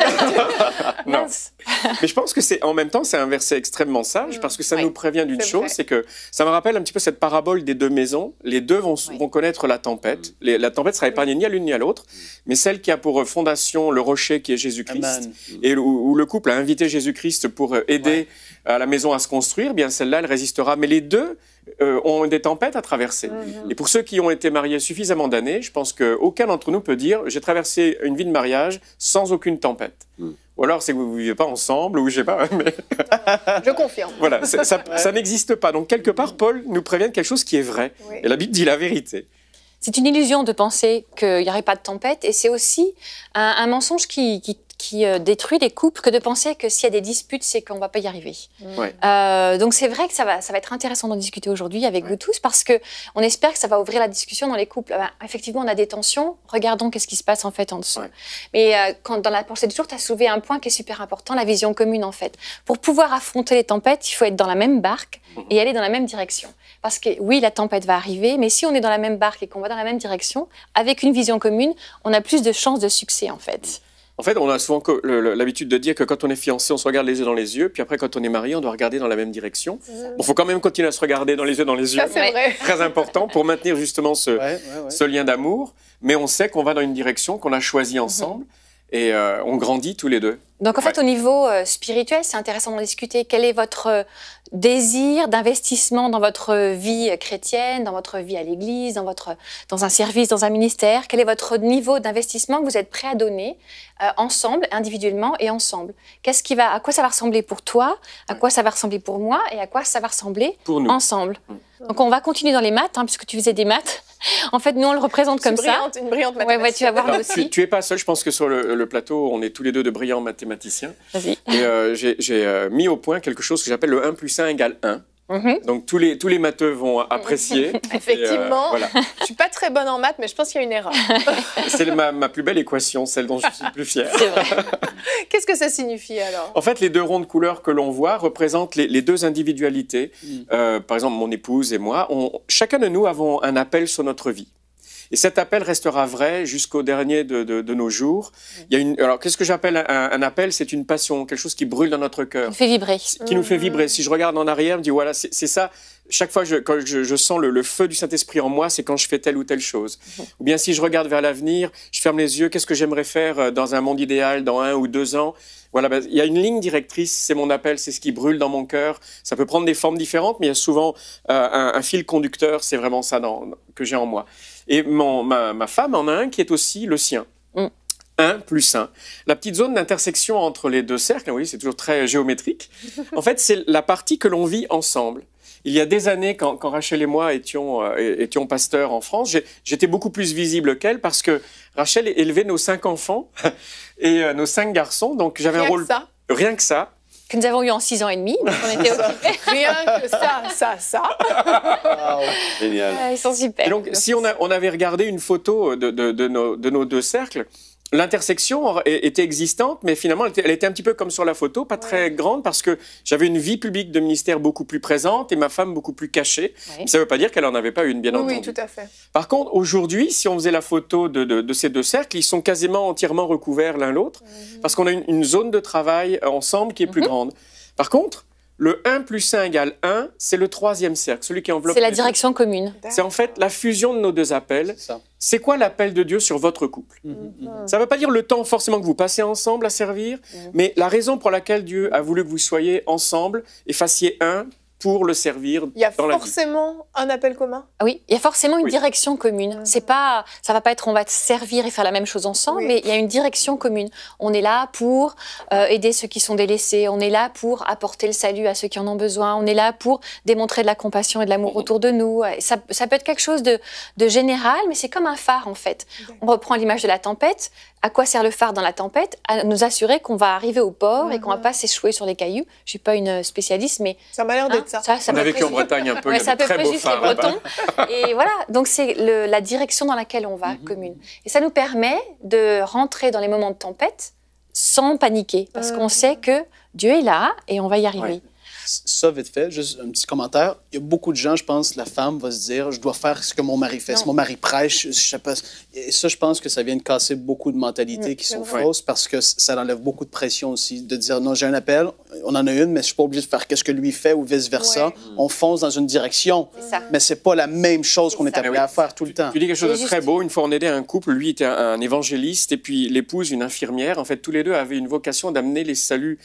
Speaker 5: Non.
Speaker 3: Mince.
Speaker 5: Mais je pense que en même temps, c'est un verset extrêmement sage parce que ça nous prévient d'une chose, c'est que ça me rappelle un petit peu cette parabole des deux maisons. Les deux vont connaître la tempête. La tempête sera épargnée ni à l'une ni à l'autre, mais celle qui a pour fondation le rocher qui est Jésus-Christ, et où le couple a invité Jésus-Christ pour aider à la maison à se construire, bien celle-là, elle résistera. Mais les deux ont des tempêtes à traverser. Et pour ceux qui ont été mariés suffisamment d'années, je pense qu'aucun d'entre nous peut dire « j'ai traversé une vie de mariage sans aucune tempête ». Ou alors c'est que vous ne vivez pas ensemble, ou je sais pas. Mais...
Speaker 1: Je confirme.
Speaker 5: Voilà, ça n'existe pas. Donc quelque part, Paul nous prévient de quelque chose qui est vrai. Et la Bible dit la vérité.
Speaker 3: C'est une illusion de penser qu'il n'y aurait pas de tempête, et c'est aussi un mensonge qui détruit les couples que de penser que s'il y a des disputes, c'est qu'on ne va pas y arriver. Donc c'est vrai que ça va être intéressant d'en discuter aujourd'hui avec vous tous, parce qu'on espère que ça va ouvrir la discussion dans les couples. Effectivement, on a des tensions, regardons qu'est-ce qui se passe en fait en dessous. Mais dans la pensée du jour, tu as soulevé un point qui est super important, la vision commune en fait. Pour pouvoir affronter les tempêtes, il faut être dans la même barque et aller dans la même direction. Parce que oui, la tempête va arriver, mais si on est dans la même barque et qu'on va dans la même direction, avec une vision commune, on a plus de chances de succès en fait.
Speaker 5: En fait, on a souvent l'habitude de dire que quand on est fiancé, on se regarde les yeux dans les yeux, puis après, quand on est marié, on doit regarder dans la même direction. Bon, faut quand même continuer à se regarder dans les yeux.
Speaker 1: Ça, c'est vrai.
Speaker 5: Très important pour maintenir justement ce lien d'amour. Mais on sait qu'on va dans une direction qu'on a choisie ensemble et on grandit tous les deux.
Speaker 3: Donc en fait, au niveau spirituel, c'est intéressant d'en discuter. Quel est votre désir d'investissement dans votre vie chrétienne, dans votre vie à l'église, dans un service, dans un ministère? Quel est votre niveau d'investissement que vous êtes prêt à donner ensemble, individuellement et ensemble? À quoi ça va ressembler pour toi? À quoi ça va ressembler pour moi? Et à quoi ça va ressembler
Speaker 5: pour nous
Speaker 3: ensemble? Donc on va continuer dans les maths, puisque tu faisais des maths. En fait, nous on le représente comme ça.
Speaker 1: Une brillante mathématicienne.
Speaker 3: Ouais, tu vas voir nous aussi.
Speaker 5: Tu es pas seul. Je pense que sur le plateau, on est tous les deux de brillants mathématiciens.
Speaker 3: Vas-y.
Speaker 5: Et j'ai mis au point quelque chose que j'appelle le 1 + 1 = 1. Donc tous les matheux vont apprécier.
Speaker 1: Effectivement,
Speaker 5: voilà.
Speaker 1: Je suis pas très bonne en maths, mais je pense qu'il y a une erreur.
Speaker 5: C'est ma plus belle équation, celle dont je suis le plus fier.
Speaker 3: C'est vrai.
Speaker 1: Qu'est-ce que ça signifie alors?
Speaker 5: En fait, les deux ronds de couleurs que l'on voit représentent les deux individualités. Par exemple, mon épouse et moi, chacun de nous avons un appel sur notre vie. Et cet appel restera vrai jusqu'au dernier de nos jours. Alors, qu'est-ce que j'appelle un appel? C'est une passion, quelque chose qui brûle dans notre cœur.
Speaker 3: Qui nous fait vibrer.
Speaker 5: Qui nous fait vibrer. Si je regarde en arrière, je me dis, voilà, c'est ça. Chaque fois quand je sens le feu du Saint-Esprit en moi, c'est quand je fais telle ou telle chose. Ou bien si je regarde vers l'avenir, je ferme les yeux, qu'est-ce que j'aimerais faire dans un monde idéal, dans 1 ou 2 ans? Voilà, il y a une ligne directrice, c'est mon appel, c'est ce qui brûle dans mon cœur. Ça peut prendre des formes différentes, mais il y a souvent un fil conducteur, c'est vraiment ça que j'ai en moi. Et ma femme en a un qui est aussi le sien. 1 + 1. La petite zone d'intersection entre les deux cercles, oui, c'est toujours très géométrique. En fait, c'est la partie que l'on vit ensemble. Il y a des années, quand Rachel et moi étions pasteurs en France, j'étais beaucoup plus visible qu'elle parce que Rachel élevait nos 5 enfants et nos 5 garçons. Donc j'avais un rôle. Rien que ça.
Speaker 3: Que nous avons eu en 6 ans et demi, donc on était occupés.
Speaker 1: Rien que ça.
Speaker 2: Wow. Génial.
Speaker 3: Ils sont super.
Speaker 5: Et donc, si on avait regardé une photo de nos deux cercles, l'intersection était existante, mais finalement, elle était un petit peu comme sur la photo, pas très grande, parce que j'avais une vie publique de ministère beaucoup plus présente et ma femme beaucoup plus cachée. Ça ne veut pas dire qu'elle n'en avait pas une, bien entendu.
Speaker 1: Oui, tout à fait.
Speaker 5: Par contre, aujourd'hui, si on faisait la photo de ces deux cercles, ils sont quasiment entièrement recouverts l'un l'autre, parce qu'on a une zone de travail ensemble qui est plus grande. Par contre, le 1 + 1 = 1, c'est le 3e cercle, celui qui enveloppe.
Speaker 3: C'est la direction commune.
Speaker 5: C'est en fait la fusion de nos deux appels. C'est quoi l'appel de Dieu sur votre couple? Ça ne veut pas dire le temps forcément que vous passez ensemble à servir, mais la raison pour laquelle Dieu a voulu que vous soyez ensemble et fassiez un pour le servir.
Speaker 1: Il y a forcément un appel commun?
Speaker 3: Oui, il y a forcément une direction commune. C'est pas, ça va pas être on va te servir et faire la même chose ensemble, mais il y a une direction commune. On est là pour aider ceux qui sont délaissés, on est là pour apporter le salut à ceux qui en ont besoin, on est là pour démontrer de la compassion et de l'amour autour de nous. Ça peut être quelque chose de général, mais c'est comme un phare en fait. On reprend l'image de la tempête. À quoi sert le phare dans la tempête? À nous assurer qu'on va arriver au port et qu'on va pas s'échouer sur les cailloux. Je suis pas une spécialiste, mais
Speaker 1: ça m'a l'air d'être ça.
Speaker 5: On a vécu en Bretagne un peu, il y a de très beaux phares.
Speaker 3: Les Bretons. Et voilà, donc c'est la direction dans laquelle on va, commune. Et ça nous permet de rentrer dans les moments de tempête sans paniquer, parce qu'on sait que Dieu est là et on va y arriver.
Speaker 4: Ça, vite fait, juste un petit commentaire. Il y a beaucoup de gens, je pense, la femme va se dire, je dois faire ce que mon mari fait. Si mon mari prêche, je sais pas. Et ça, je pense que ça vient de casser beaucoup de mentalités qui sont fausses parce que ça enlève beaucoup de pression aussi. De dire, non, j'ai un appel, on en a une, mais je suis pas obligé de faire ce que lui fait ou vice-versa. Ouais. On fonce dans une direction, mais c'est pas la même chose qu'on est appelé à faire tout le temps.
Speaker 5: Tu dis quelque chose de très beau. Une fois, on aidait un couple, lui était un évangéliste et puis l'épouse, une infirmière. En fait, tous les deux avaient une vocation d'amener le salut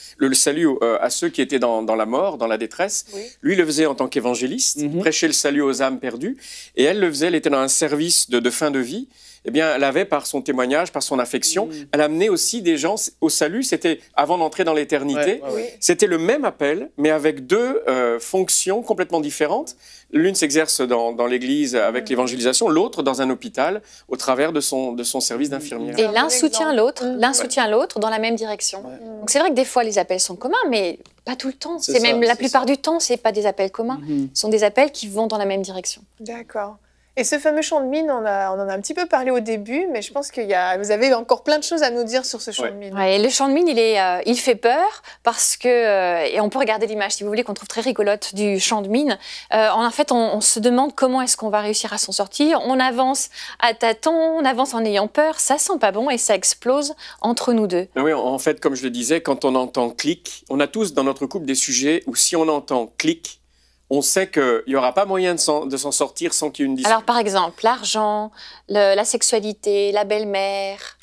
Speaker 5: à ceux qui étaient dans la mort, dans la détresse. Oui. Lui le faisait en tant qu'évangéliste, prêchait le salut aux âmes perdues. Et elle le faisait, elle était dans un service de fin de vie. Eh bien, elle avait, par son témoignage, par son affection, elle amenait aussi des gens au salut. C'était avant d'entrer dans l'éternité. C'était le même appel, mais avec deux fonctions complètement différentes. L'une s'exerce dans l'Église avec l'évangélisation, l'autre dans un hôpital au travers de son service d'infirmière.
Speaker 3: Et l'un soutient l'autre dans la même direction. Donc c'est vrai que des fois les appels sont communs, mais pas tout le temps. C'est même la plupart du temps, c'est pas des appels communs. Ce sont des appels qui vont dans la même direction.
Speaker 1: D'accord. Et ce fameux chant de mine, on en a un petit peu parlé au début, mais je pense que vous avez encore plein de choses à nous dire sur ce chant de mine.
Speaker 3: Ouais, le chant de mine, il fait peur parce que, et on peut regarder l'image si vous voulez, qu'on trouve très rigolote du chant de mine. En fait, on se demande comment est-ce qu'on va réussir à s'en sortir. On avance à tâtons, on avance en ayant peur, ça sent pas bon et ça explose entre nous deux.
Speaker 5: Oui, en fait, comme je le disais, quand on entend clic, on a tous dans notre couple des sujets où si on entend clic, on sait qu'il n'y aura pas moyen de s'en sortir sans qu'il y ait une dispute.
Speaker 3: Alors, par exemple, l'argent, la sexualité, la belle-mère,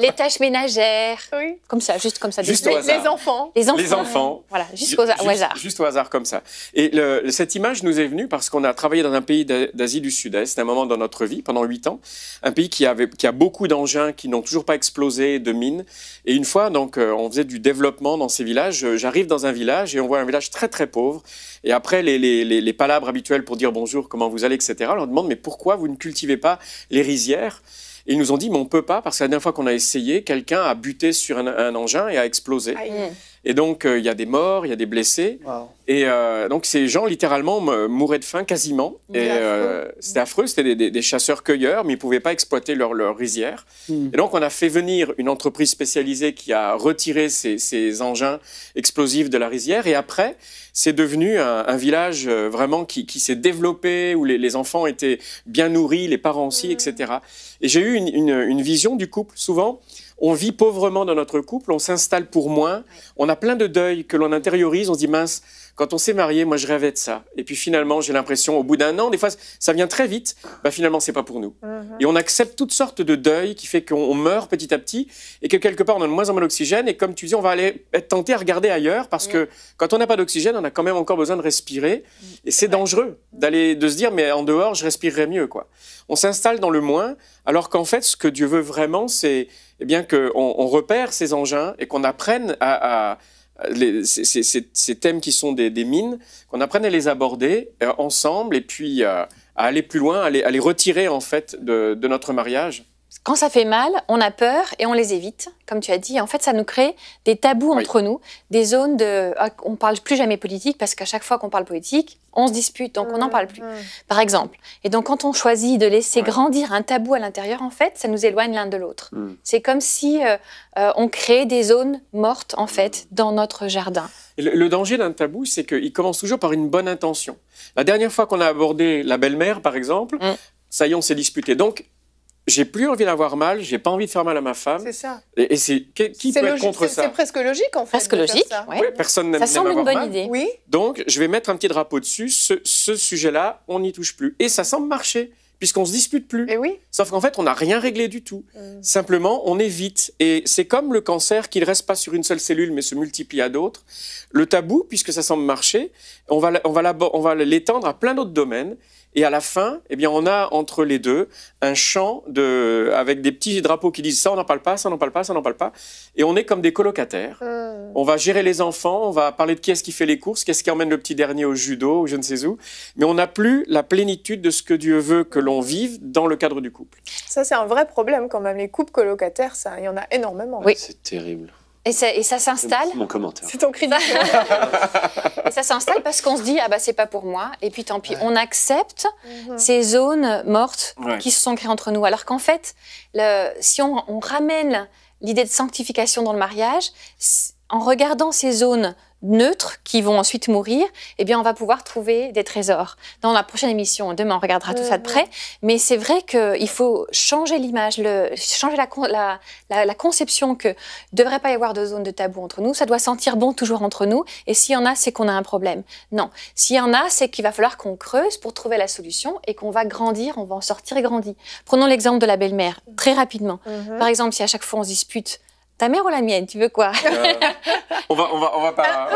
Speaker 3: les tâches ménagères, comme ça, juste comme ça.
Speaker 5: Juste au hasard.
Speaker 1: Les
Speaker 5: enfants.
Speaker 3: Voilà, juste au hasard.
Speaker 5: Juste au hasard, comme ça. Et cette image nous est venue parce qu'on a travaillé dans un pays d'Asie du Sud-Est, un moment dans notre vie, pendant 8 ans, un pays qui a beaucoup d'engins qui n'ont toujours pas explosé, de mines. Et une fois, donc, on faisait du développement dans ces villages. J'arrive dans un village et on voit un village très, très pauvre. Et après, les palabres habituelles pour dire bonjour, comment vous allez, etc., on leur demande, mais pourquoi vous ne cultivez pas les rizières? Et ils nous ont dit, mais on ne peut pas, parce que la dernière fois qu'on a essayé, quelqu'un a buté sur un engin et a explosé. Et donc, il y a des morts, il y a des blessés. Wow. Et donc, ces gens, littéralement, mouraient de faim quasiment. Et c'était affreux, c'était des chasseurs-cueilleurs, mais ils ne pouvaient pas exploiter leur rizière. Et donc, on a fait venir une entreprise spécialisée qui a retiré ces engins explosifs de la rizière. Et après, c'est devenu un village vraiment qui s'est développé, où les enfants étaient bien nourris, les parents aussi, etc. Et j'ai eu une vision du couple, souvent. On vit pauvrement dans notre couple, on s'installe pour moins, on a plein de deuils que l'on intériorise, on se dit mince, quand on s'est marié, moi je rêvais de ça. Et puis finalement, j'ai l'impression, au bout d'un an, des fois ça vient très vite, finalement c'est pas pour nous. Et on accepte toutes sortes de deuils qui fait qu'on meurt petit à petit et que quelque part on a de moins en moins d'oxygène. Et comme tu dis, on va aller être tenté à regarder ailleurs parce que quand on n'a pas d'oxygène, on a quand même encore besoin de respirer. Et c'est dangereux de se dire, mais en dehors, je respirerais mieux, quoi. On s'installe dans le moins, alors qu'en fait, ce que Dieu veut vraiment, c'est qu'on repère ces engins et qu'on apprenne ces thèmes qui sont des mines, qu'on apprenne à les aborder ensemble et puis à aller plus loin, à les retirer en fait de notre mariage.
Speaker 3: Quand ça fait mal, on a peur et on les évite, comme tu as dit. En fait, ça nous crée des tabous entre nous, des zones de... On ne parle plus jamais politique parce qu'à chaque fois qu'on parle politique, on se dispute, donc on n'en parle plus, par exemple. Et donc, quand on choisit de laisser grandir un tabou à l'intérieur, en fait, ça nous éloigne l'un de l'autre. C'est comme si on crée des zones mortes, en fait, dans notre jardin.
Speaker 5: Le danger d'un tabou, c'est qu'il commence toujours par une bonne intention. La dernière fois qu'on a abordé la belle-mère, par exemple, ça y est, on s'est disputé. Donc, j'ai plus envie d'avoir mal, j'ai pas envie de faire mal à ma femme.
Speaker 1: C'est ça.
Speaker 5: Et qui peut être contre ça?
Speaker 1: C'est presque logique, en fait.
Speaker 3: Presque logique,
Speaker 5: oui. Personne n'aime avoir mal.
Speaker 3: Ça semble une bonne idée.
Speaker 1: Oui.
Speaker 5: Donc, je vais mettre un petit drapeau dessus. Ce sujet-là, on n'y touche plus. Et ça semble marcher, puisqu'on se dispute plus.
Speaker 1: Et oui.
Speaker 5: Sauf qu'en fait, on n'a rien réglé du tout. Simplement, on évite. Et c'est comme le cancer qui ne reste pas sur une seule cellule, mais se multiplie à d'autres. Le tabou, puisque ça semble marcher, on va l'étendre à plein d'autres domaines. Et à la fin, on a entre les deux un champ avec des petits drapeaux qui disent ça, on n'en parle pas, ça, on n'en parle pas, ça, on n'en parle pas. Et on est comme des colocataires. On va gérer les enfants, on va parler de qui est-ce qui fait les courses, qui est-ce qui emmène le petit dernier au judo, ou je ne sais où. Mais on n'a plus la plénitude de ce que Dieu veut que l'on vive dans le cadre du couple.
Speaker 1: Ça, c'est un vrai problème quand même. Les couples colocataires, il y en a énormément.
Speaker 3: Oui.
Speaker 2: C'est terrible.
Speaker 3: Et ça s'installe.
Speaker 2: C'est mon commentaire.
Speaker 1: C'est ton cri de
Speaker 3: Et ça s'installe parce qu'on se dit c'est pas pour moi. Et puis tant pis, on accepte ces zones mortes qui se sont créées entre nous. Alors qu'en fait, si on ramène l'idée de sanctification dans le mariage, en regardant ces zones neutres qui vont ensuite mourir, eh bien, on va pouvoir trouver des trésors. Dans la prochaine émission, demain, on regardera tout ça de près. Mais c'est vrai qu'il faut changer l'image, changer la conception que ne devrait pas y avoir de zone de tabou entre nous. Ça doit sentir bon toujours entre nous. Et s'il y en a, c'est qu'on a un problème. Non. S'il y en a, c'est qu'il va falloir qu'on creuse pour trouver la solution et qu'on va grandir, on va en sortir grandi. Prenons l'exemple de la belle-mère, très rapidement. Par exemple, si à chaque fois on se dispute, ta mère ou la mienne, tu veux quoi?
Speaker 5: On va pas.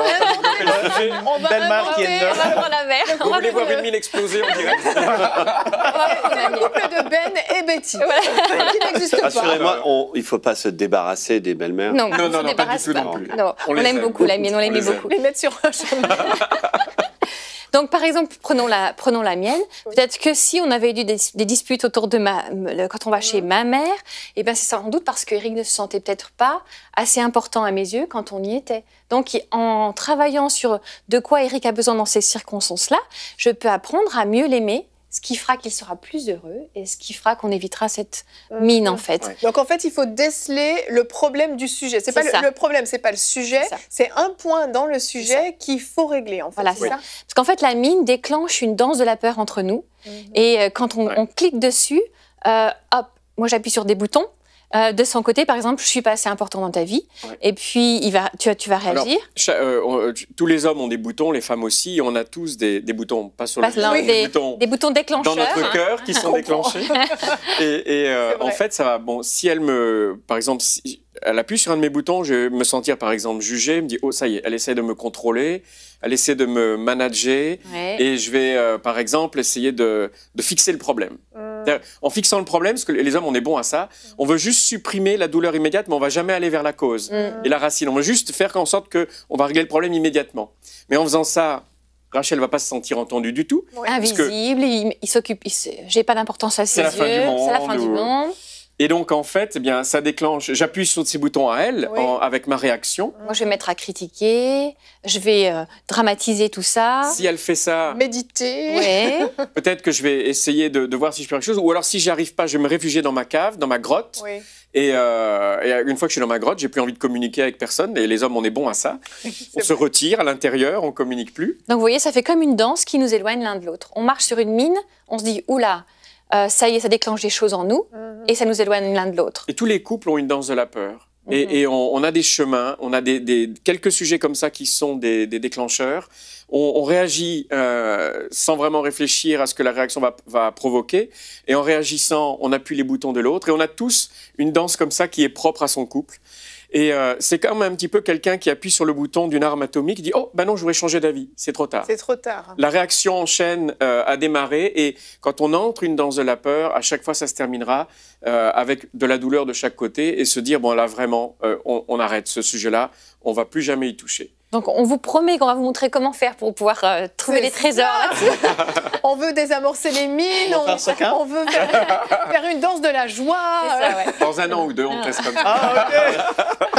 Speaker 4: Belle-mère qui est neuve.
Speaker 3: On va prendre la mère.
Speaker 5: Vous voulez voir une mine exploser en direct?
Speaker 1: C'est le couple de Ben et Betty, qui n'existe pas.
Speaker 2: Rassurez-moi, il ne faut pas se débarrasser des belles-mères.
Speaker 3: Non,
Speaker 5: Non,
Speaker 3: on se
Speaker 5: pas du
Speaker 3: débarrasse
Speaker 5: tout
Speaker 3: pas.
Speaker 5: non plus.
Speaker 3: Non, on l'aime beaucoup, la mienne, on l'aimait beaucoup.
Speaker 1: Les mettre sur un chemin.
Speaker 3: Donc, par exemple, prenons la mienne. Peut-être que si on avait eu des disputes autour de quand on va chez ma mère, eh ben, c'est sans doute parce qu'Éric ne se sentait peut-être pas assez important à mes yeux quand on y était. Donc, en travaillant sur de quoi Éric a besoin dans ces circonstances-là, je peux apprendre à mieux l'aimer, ce qui fera qu'il sera plus heureux et ce qui fera qu'on évitera cette mine, en fait.
Speaker 5: Ouais.
Speaker 1: Donc, en fait, il faut déceler le problème du sujet. C'est pas le problème, c'est pas le sujet, c'est un point dans le sujet qu'il faut régler, en fait.
Speaker 3: Voilà, c'est ça. Parce qu'en fait, la mine déclenche une danse de la peur entre nous. Et quand on clique dessus, hop, moi j'appuie sur des boutons. De son côté, par exemple, je suis pas assez important dans ta vie, et puis tu vas réagir.
Speaker 5: Alors, tous les hommes ont des boutons, les femmes aussi, et on a tous des boutons, pas sur le
Speaker 3: des boutons déclencheurs
Speaker 5: dans notre cœur qui sont déclenchés. Et en fait, ça va. Bon, si elle par exemple, si elle appuie sur un de mes boutons, je vais me sentir par exemple jugé, me dit oh ça y est, elle essaie de me contrôler, elle essaie de me manager, et je vais par exemple essayer de fixer le problème. En fixant le problème, parce que les hommes on est bons à ça, on veut juste supprimer la douleur immédiate, mais on va jamais aller vers la cause et la racine. On veut juste faire en sorte que on va régler le problème immédiatement. Mais en faisant ça, Rachel va pas se sentir entendue du tout.
Speaker 3: Invisible, il s'occupe, j'ai pas d'importance à ses yeux, c'est la fin du monde.
Speaker 5: Et donc, en fait, eh bien, ça déclenche. J'appuie sur ces boutons à elle, avec ma réaction.
Speaker 3: Moi, je vais me mettre à critiquer, je vais dramatiser tout ça.
Speaker 5: Si elle fait ça...
Speaker 1: Méditer.
Speaker 5: Peut-être que je vais essayer de voir si je peux faire quelque chose. Ou alors, si j'y arrive pas, je vais me réfugier dans ma cave, dans ma grotte. Et une fois que je suis dans ma grotte, j'ai plus envie de communiquer avec personne. Et les hommes, on est bons à ça. On se retire à l'intérieur, on communique plus.
Speaker 3: Donc, vous voyez, ça fait comme une danse qui nous éloigne l'un de l'autre. On marche sur une mine, on se dit, oula, ça y est, ça déclenche des choses en nous, et ça nous éloigne l'un de l'autre.
Speaker 5: Et tous les couples ont une danse de la peur. Et on a des chemins, on a quelques sujets comme ça qui sont des déclencheurs. On réagit sans vraiment réfléchir à ce que la réaction va provoquer. Et en réagissant, on appuie les boutons de l'autre. Et on a tous une danse comme ça qui est propre à son couple. Et c'est comme un petit peu quelqu'un qui appuie sur le bouton d'une arme atomique, qui dit « Oh, ben non, je voudrais changer d'avis. C'est trop tard. »
Speaker 1: C'est trop tard.
Speaker 5: La réaction en chaîne a démarré, et quand on entre une danse de la peur, à chaque fois, ça se terminera avec de la douleur de chaque côté, et se dire « Bon, là, vraiment, on arrête ce sujet-là, on va plus jamais y toucher. »
Speaker 3: Donc, on vous promet qu'on va vous montrer comment faire pour pouvoir trouver les trésors.
Speaker 1: On veut désamorcer les mines, on veut faire une danse de la joie.
Speaker 5: Dans 1 an ou 2, on teste comme ça.
Speaker 4: Ah, OK.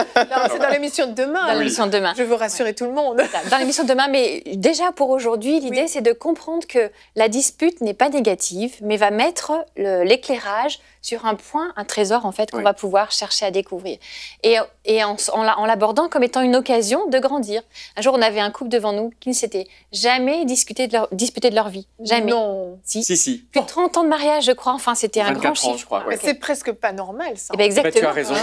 Speaker 1: C'est dans l'émission de demain.
Speaker 3: Dans l'émission de demain.
Speaker 1: Je veux rassurer tout le monde.
Speaker 3: Dans l'émission de demain, mais déjà pour aujourd'hui, l'idée c'est de comprendre que la dispute n'est pas négative, mais va mettre l'éclairage sur un point, un trésor en fait qu'on va pouvoir chercher à découvrir. Et en l'abordant comme étant une occasion de grandir. Un jour, on avait un couple devant nous qui ne s'était jamais disputé de leur vie. Jamais.
Speaker 1: Non.
Speaker 5: Si.
Speaker 3: Plus de 30 ans de mariage, je crois. Enfin, c'était un grand chiffre.
Speaker 5: Je crois,
Speaker 1: Mais c'est presque pas normal, ça.
Speaker 3: Eh ben, exactement.
Speaker 5: Tu as raison.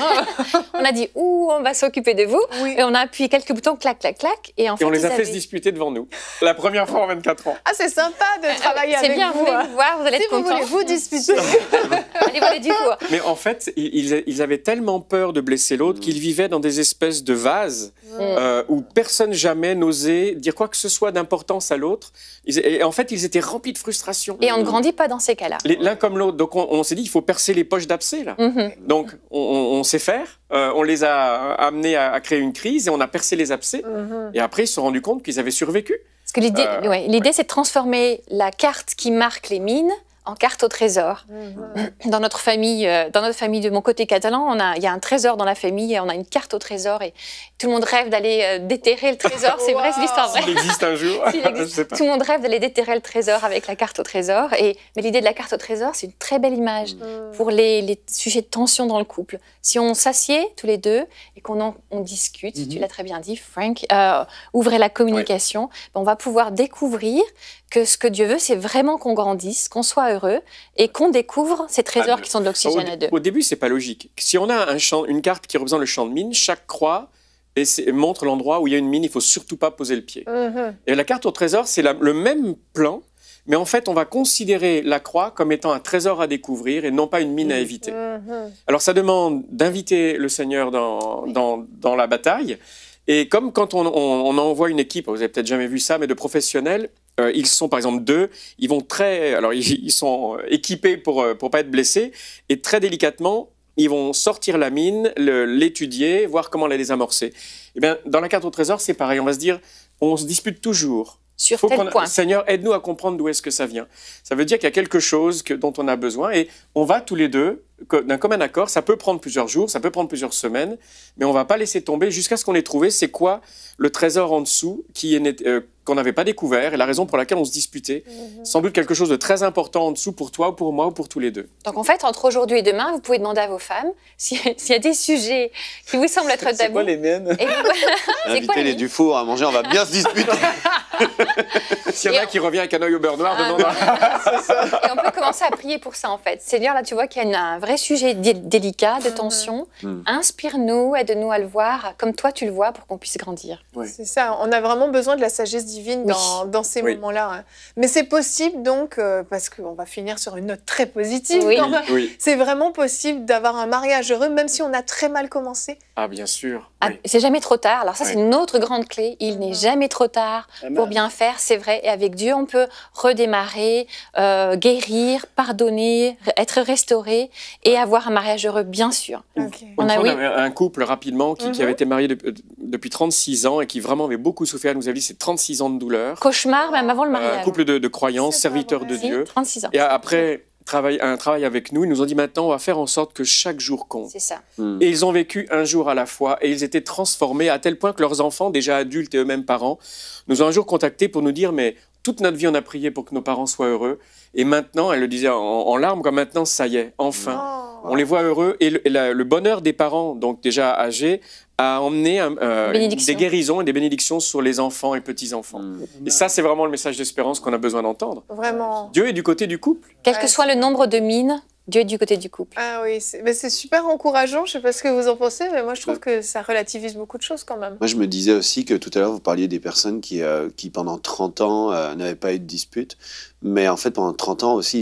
Speaker 3: On a dit, on va s'occuper de vous. Et on a appuyé quelques boutons, clac, clac, clac. Et en fait,
Speaker 5: on les a fait se disputer devant nous. La première fois en 24 ans.
Speaker 1: Ah, c'est sympa de travailler avec vous.
Speaker 3: C'est bien, vous voulez vous voir, vous allez être contents.
Speaker 1: Si vous voulez vous disputer.
Speaker 3: Allez voir les discours.
Speaker 5: Mais en fait, ils avaient tellement peur de blesser l'autre qu'ils vivaient dans des espèces de vases où personne jamais n'osait dire quoi que ce soit d'importance à l'autre. Et en fait, ils étaient remplis de frustration.
Speaker 3: Et on ne grandit pas dans ces cas-là.
Speaker 5: L'un comme l'autre. Donc, on s'est dit, il faut percer les poches d'abcès, là. Donc, on sait faire. On les a amenés à créer une crise et on a percé les abcès. Et après, ils se sont rendus compte qu'ils avaient survécu.
Speaker 3: Parce que l'idée, c'est de transformer la carte qui marque les mines en carte au trésor. Dans notre famille de mon côté catalan, il y a un trésor dans la famille et on a une carte au trésor et tout le monde rêve d'aller déterrer le trésor. C'est vrai, c'est l'histoire vraie.
Speaker 5: S'il existe un jour.
Speaker 3: Je sais pas. Tout le monde rêve d'aller déterrer le trésor avec la carte au trésor. Mais l'idée de la carte au trésor, c'est une très belle image pour les sujets de tension dans le couple. Si on s'assied tous les deux et qu'on discute, tu l'as très bien dit, Frank, ouvrez la communication, on va pouvoir découvrir que ce que Dieu veut, c'est vraiment qu'on grandisse, qu'on soit heureux et qu'on découvre ces trésors qui sont de l'oxygène à deux.
Speaker 5: Au début, c'est pas logique. Si on a une carte qui représente le champ de mine, chaque croix montre l'endroit où il y a une mine, il faut surtout pas poser le pied. Et la carte au trésor, c'est le même plan, mais en fait, on va considérer la croix comme étant un trésor à découvrir et non pas une mine à éviter. Alors, ça demande d'inviter le Seigneur dans la bataille. Et comme quand on envoie une équipe, vous avez peut-être jamais vu ça, mais de professionnels, ils sont par exemple 2, ils sont équipés pour pas être blessés, et très délicatement, ils vont sortir la mine, l'étudier, voir comment la désamorcer. Et bien, dans la carte au trésor, c'est pareil, on va se dire, on se dispute toujours.
Speaker 3: Sur tel point.
Speaker 5: Seigneur, aide-nous à comprendre d'où est-ce que ça vient. Ça veut dire qu'il y a quelque chose dont on a besoin et on va tous les deux d'un commun accord. Ça peut prendre plusieurs jours, ça peut prendre plusieurs semaines, mais on ne va pas laisser tomber jusqu'à ce qu'on ait trouvé c'est quoi le trésor en dessous qu'on n'avait pas découvert et la raison pour laquelle on se disputait. Sans doute quelque chose de très important en dessous pour toi ou pour moi ou pour tous les deux.
Speaker 3: Donc en fait, entre aujourd'hui et demain, vous pouvez demander à vos femmes s'il y a des sujets qui vous semblent être tabous.
Speaker 4: C'est quoi les miennes?
Speaker 2: Invitez les Dufour à manger, on va bien se disputer.
Speaker 5: S'il y en a qui revient avec un œil au beurre noir, demande
Speaker 3: Et on peut commencer à prier pour ça en fait. Seigneur, là tu vois qu'il y a un vrai sujet délicat, de tension. Inspire-nous, aide-nous à le voir comme toi tu le vois pour qu'on puisse grandir.
Speaker 1: C'est ça, on a vraiment besoin de la sagesse divine dans ces moments-là. Mais c'est possible donc, parce qu'on va finir sur une note très positive quand même. C'est vraiment possible d'avoir un mariage heureux même si on a très mal commencé.
Speaker 5: Ah bien sûr.
Speaker 3: C'est jamais trop tard. Alors ça c'est une autre grande clé. Il n'est jamais trop tard pour bien faire, c'est vrai. Et avec Dieu on peut redémarrer, guérir, pardonner, être restauré et avoir un mariage heureux bien sûr.
Speaker 5: On avait un couple rapidement qui avait été marié depuis 36 ans et qui vraiment avait beaucoup souffert. Elle nous a dit c'est 36 ans de douleur.
Speaker 3: Cauchemar même avant le mariage.
Speaker 5: Un couple de croyants, serviteurs de Dieu.
Speaker 3: 36 ans.
Speaker 5: Et après un travail avec nous, ils nous ont dit maintenant on va faire en sorte que chaque jour compte.
Speaker 3: C'est ça.
Speaker 5: Et ils ont vécu un jour à la fois et ils étaient transformés à tel point que leurs enfants, déjà adultes et eux-mêmes parents, nous ont un jour contactés pour nous dire mais toute notre vie on a prié pour que nos parents soient heureux et maintenant, elle le disait en larmes, comme maintenant ça y est, enfin. On les voit heureux et le bonheur des parents, donc déjà âgés, a emmené des guérisons et des bénédictions sur les enfants et petits-enfants. Et ça, c'est vraiment le message d'espérance qu'on a besoin d'entendre.
Speaker 1: Vraiment.
Speaker 5: Dieu est du côté du couple.
Speaker 3: Quel que soit le nombre de mines, Dieu est du côté du couple.
Speaker 1: Ah oui, c'est super encourageant. Je ne sais pas ce que vous en pensez, mais moi, je trouve que ça relativise beaucoup de choses quand même.
Speaker 2: Moi, je me disais aussi que tout à l'heure, vous parliez des personnes qui pendant 30 ans, n'avaient pas eu de dispute. Mais en fait, pendant 30 ans aussi,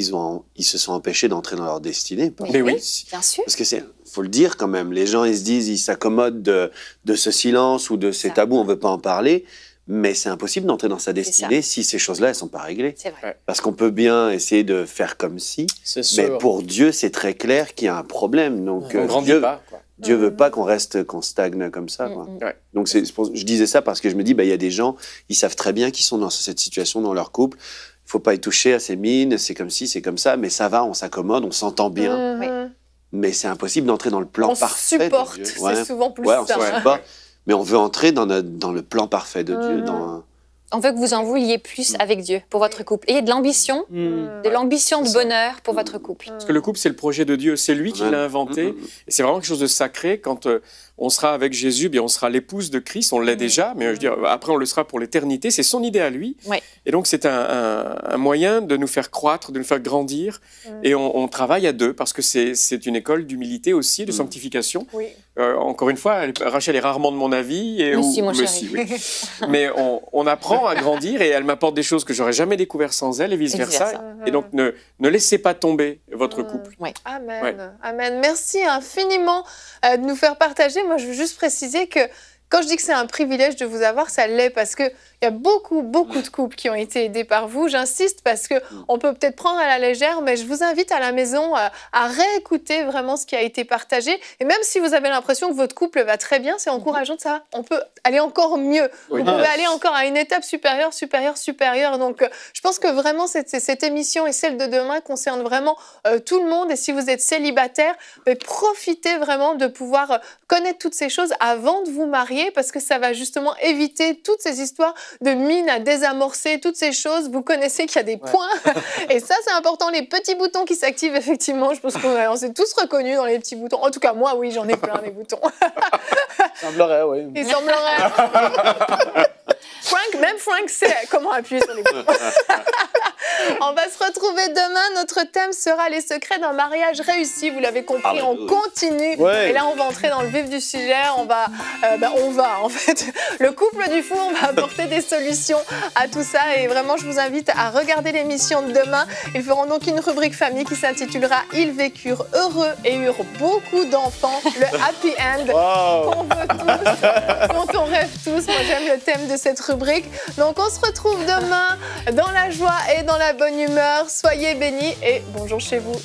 Speaker 2: ils se sont empêchés d'entrer dans leur destinée.
Speaker 3: Mais oui, bien sûr.
Speaker 2: Parce que faut le dire quand même, les gens, ils s'accommodent de ce silence ou de ces tabous, on ne veut pas en parler. Mais c'est impossible d'entrer dans sa destinée si ces choses-là, elles ne sont pas réglées.
Speaker 3: C'est vrai.
Speaker 2: Parce qu'on peut bien essayer de faire comme si, mais pour Dieu, c'est très clair qu'il y a un problème. Donc,
Speaker 5: on ne grandit pas.
Speaker 2: Dieu veut pas qu'on stagne comme ça. Quoi. Donc, je disais ça parce que je me dis, il y a des gens, ils savent très bien qu'ils sont dans cette situation dans leur couple. Il ne faut pas y toucher à ces mines, c'est comme ci, c'est comme ça, mais ça va, on s'accommode, on s'entend bien. Mais c'est impossible d'entrer dans le plan parfait de Dieu.
Speaker 1: On supporte, c'est souvent plus
Speaker 2: on se supporte. Mais on veut entrer dans le plan parfait de Dieu.
Speaker 3: On veut que vous en vouliez plus avec Dieu pour votre couple. Et de l'ambition, de bonheur pour votre couple.
Speaker 5: Parce que le couple, c'est le projet de Dieu. C'est lui qui l'a inventé. Et c'est vraiment quelque chose de sacré. Quand on sera avec Jésus, bien, on sera l'épouse de Christ. On l'est déjà, mais je veux dire, après, on le sera pour l'éternité. C'est son idée à lui. Et donc, c'est un moyen de nous faire croître, de nous faire grandir. Et on travaille à deux parce que c'est une école d'humilité aussi, de sanctification. Encore une fois, Rachel est rarement de mon avis. Mais on apprend à grandir et elle m'apporte des choses que j'aurais jamais découvertes sans elle et vice-versa. Et donc, ne laissez pas tomber votre couple.
Speaker 1: Amen. Amen. Merci infiniment de nous faire partager. Moi, je veux juste préciser que quand je dis que c'est un privilège de vous avoir, ça l'est parce qu'il y y a beaucoup de couples qui ont été aidés par vous. J'insiste parce qu'on peut peut-être prendre à la légère, mais je vous invite à la maison à réécouter vraiment ce qui a été partagé. Et même si vous avez l'impression que votre couple va très bien, c'est encourageant de ça. On peut aller encore mieux. Vous pouvez aller encore à une étape supérieure. Donc, je pense que vraiment, cette émission et celle de demain concerne vraiment tout le monde. Et si vous êtes célibataire, profitez vraiment de pouvoir connaître toutes ces choses avant de vous marier, parce que ça va justement éviter toutes ces histoires de mines à désamorcer, toutes ces choses. Vous connaissez qu'il y a des points. Et ça, c'est important. Les petits boutons qui s'activent, effectivement, je pense qu'on s'est tous reconnus dans les petits boutons. En tout cas, moi, oui, j'en ai plein, des boutons.
Speaker 4: Il semblerait, oui.
Speaker 1: Il semblerait. Même Frank sait comment appuyer sur les boutons. On va se retrouver demain. Notre thème sera les secrets d'un mariage réussi. Vous l'avez compris, on continue. Ouais. Et là, on va entrer dans le vif du sujet. On va, en fait, le couple du fou, on va apporter des solutions à tout ça. Et vraiment, je vous invite à regarder l'émission de demain. Ils feront donc une rubrique famille qui s'intitulera « Ils vécurent heureux et eurent beaucoup d'enfants ». Le happy end qu'on veut tous, dont on rêve tous. Moi, j'aime le thème de cette rubrique. Donc, on se retrouve demain dans la joie et dans la bonne humeur. Soyez bénis et bonjour chez vous.